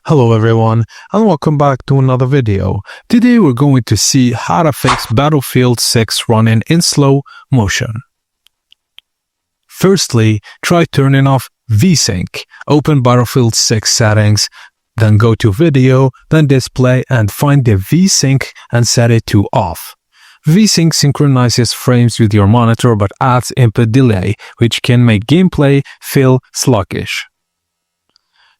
Hello everyone and welcome back to another video. Today we're going to see how to fix Battlefield 6 running in slow motion. Firstly, try turning off VSync. Open Battlefield 6 settings, then go to Video, then Display and find the VSync and set it to off. VSync synchronizes frames with your monitor but adds input delay, which can make gameplay feel sluggish.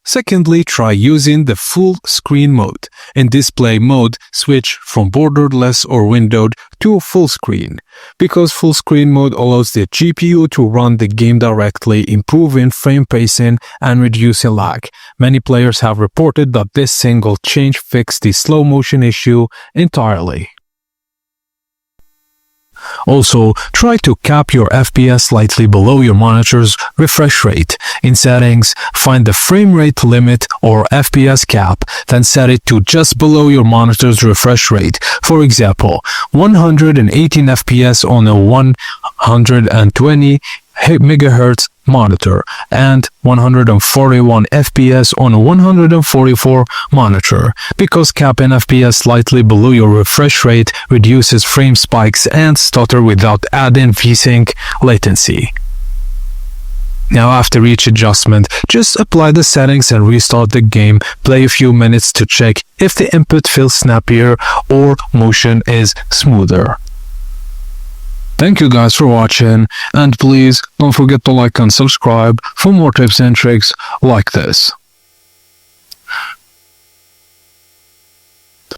Secondly, try using the full screen mode. In display mode, switch from borderless or windowed to full screen, because full screen mode allows the GPU to run the game directly, improving frame pacing and reducing lag. Many players have reported that this single change fixed the slow motion issue entirely. Also, try to cap your FPS slightly below your monitor's refresh rate. In settings, find the frame rate limit or FPS cap, then set it to just below your monitor's refresh rate. For example, 118 FPS on a 120 MHz monitor and 141 FPS on a 144 monitor, because capping FPS slightly below your refresh rate reduces frame spikes and stutter without adding VSync latency. Now after each adjustment, just apply the settings and restart the game. Play a few minutes to check if the input feels snappier or motion is smoother. Thank you guys for watching, and please don't forget to like and subscribe for more tips and tricks like this.